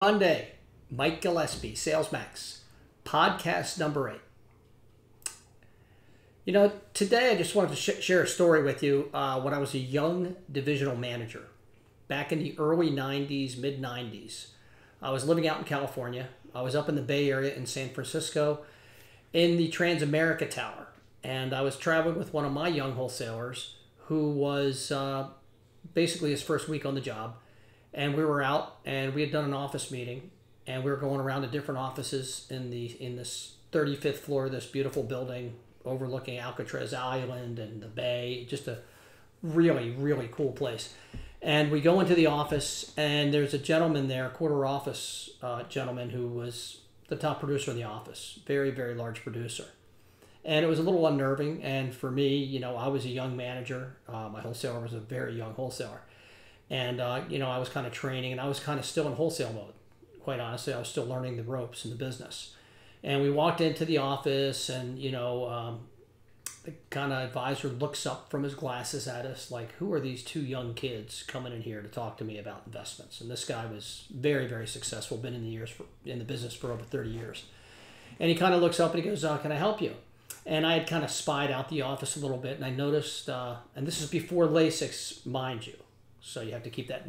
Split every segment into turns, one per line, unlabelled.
Monday. Mike Gillespie, Sales Max, podcast number 8. You know, today I just wanted to share a story with you when I was a young divisional manager back in the early 90s, mid 90s. I was living out in California. I was up in the Bay Area in San Francisco in the Transamerica Tower. And I was traveling with one of my young wholesalers who was basically his first week on the job. And we were out and we had done an office meeting and we were going around to different offices in this 35th floor of this beautiful building overlooking Alcatraz Island and the bay. Just a really, really cool place. And we go into the office and there's a gentleman there, a quarter office gentleman who was the top producer in the office. Very, very large producer. And it was a little unnerving. And for me, you know, I was a young manager. My wholesaler was a very young wholesaler. And, you know, I was kind of training and I was kind of still in wholesale mode. Quite honestly, I was still learning the ropes in the business. And we walked into the office and, you know, the kind of advisor looks up from his glasses at us like, who are these two young kids coming in here to talk to me about investments? And this guy was very, very successful, been in the business for over 30 years. And he kind of looks up and he goes, can I help you? And I had kind of spied out the office a little bit and I noticed, and this is before LASIK, mind you. So you have to keep that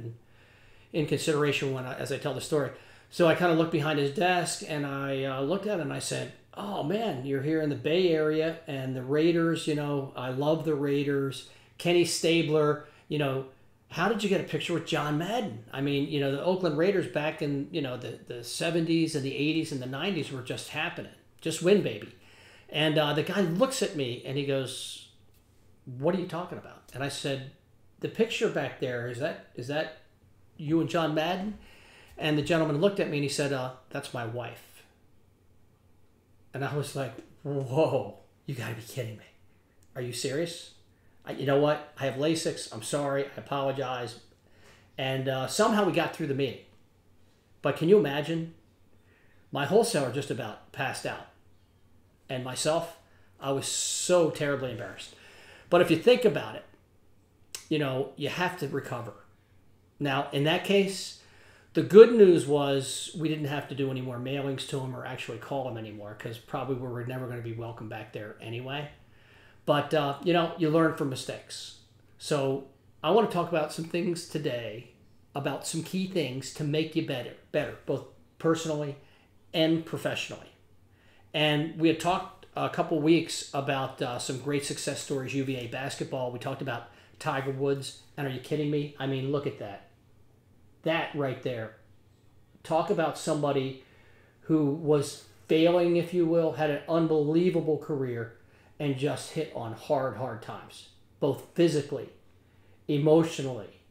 in consideration as I tell the story. So I kind of looked behind his desk and I looked at him and I said, oh man, you're here in the Bay Area and the Raiders, you know, I love the Raiders. Kenny Stabler, you know, how did you get a picture with John Madden? I mean, you know, the Oakland Raiders back in, you know, the 70s and the 80s and the 90s were just happening. Just win, baby. And the guy looks at me and he goes, what are you talking about? And I said, the picture back there, is that you and John Madden? And the gentleman looked at me and he said, that's my wife. And I was like, whoa, you gotta be kidding me. Are you serious? You know what? I have LASIK. I'm sorry. I apologize. And somehow we got through the meeting. But can you imagine? My wholesaler just about passed out. And myself, I was so terribly embarrassed. But if you think about it, you know, you have to recover. Now, in that case, the good news was we didn't have to do any more mailings to him or actually call him anymore because probably we were never going to be welcome back there anyway. But, you know, you learn from mistakes. So I want to talk about some things today, about some key things to make you better, both personally and professionally. And we had talked a couple weeks about some great success stories, UVA basketball. We talked about Tiger Woods. And are you kidding me? I mean, look at that. That right there. Talk about somebody who was failing, if you will, had an unbelievable career and just hit on hard times, both physically, emotionally,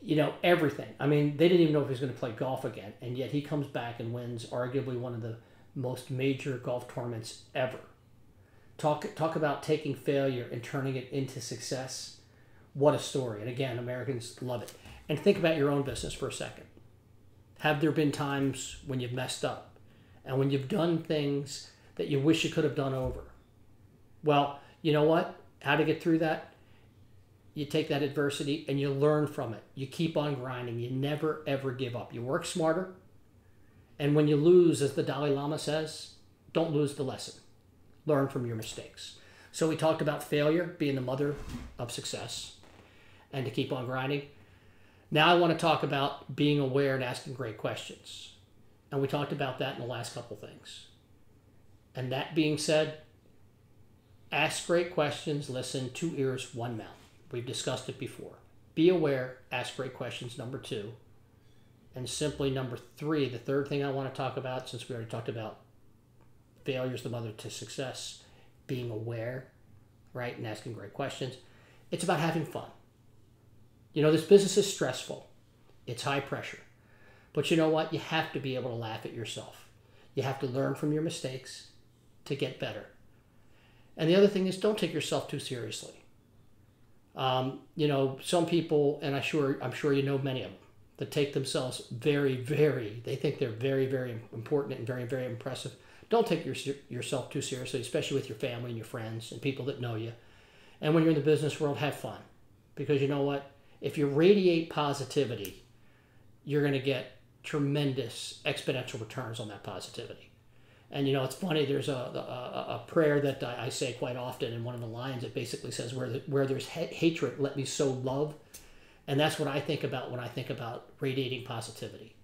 you know, everything. I mean, they didn't even know if he was going to play golf again, and yet he comes back and wins arguably one of the most major golf tournaments ever. Talk about taking failure and turning it into success. What a story. And again, Americans love it. And think about your own business for a second. Have there been times when you've messed up and when you've done things that you wish you could have done over? Well, you know what? How to get through that? You take that adversity and you learn from it. You keep on grinding. You never, ever give up. You work smarter. And when you lose, as the Dalai Lama says, don't lose the lesson. Learn from your mistakes. So we talked about failure being the mother of success and to keep on grinding. Now I want to talk about being aware and asking great questions. And we talked about that in the last couple things. And that being said, ask great questions, listen, 2 ears, 1 mouth. We've discussed it before. Be aware, ask great questions, number 2. And simply number 3, the third thing I want to talk about, since we already talked about failure is the mother to success, being aware, right, and asking great questions. It's about having fun. You know, this business is stressful. It's high pressure. But you know what? You have to be able to laugh at yourself. You have to learn from your mistakes to get better. And the other thing is, don't take yourself too seriously. You know, some people, and I'm sure you know many of them, that take themselves they think they're very, very important and very, very impressive. Don't take yourself too seriously, especially with your family and your friends and people that know you. And when you're in the business world, have fun. Because you know what? If you radiate positivity, you're going to get tremendous exponential returns on that positivity. And you know, it's funny, there's a prayer that I say quite often in one of the lines. It basically says, where there's hatred, let me sow love. And that's what I think about when I think about radiating positivity.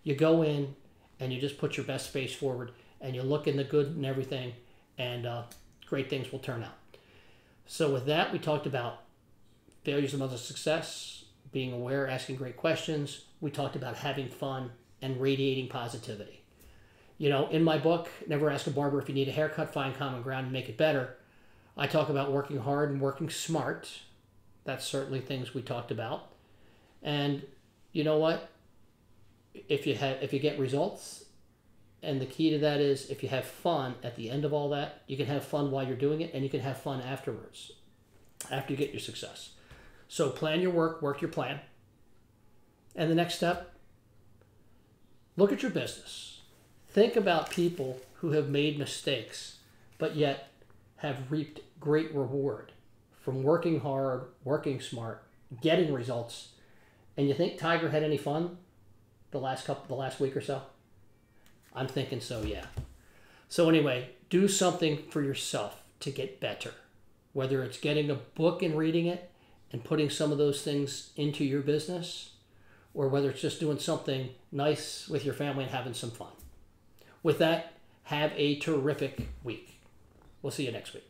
You go in and you just put your best face forward and you look in the good and everything, and great things will turn out. So with that, we talked about failures and mothers of success, being aware, asking great questions. We talked about having fun and radiating positivity. You know, in my book, Never Ask a Barber If You Need a Haircut, Find Common Ground and Make It Better, I talk about working hard and working smart. That's certainly things we talked about. And you know what? If you get results, and the key to that is if you have fun at the end of all that, you can have fun while you're doing it, and you can have fun afterwards, after you get your success. So plan your work your plan. And the next step, look at your business. Think about people who have made mistakes, but yet have reaped great reward from working hard, working smart, getting results. And you think Tiger had any fun the last week or so? I'm thinking so, yeah. So anyway, do something for yourself to get better. Whether it's getting a book and reading it and putting some of those things into your business, or whether it's just doing something nice with your family and having some fun. With that, have a terrific week. We'll see you next week.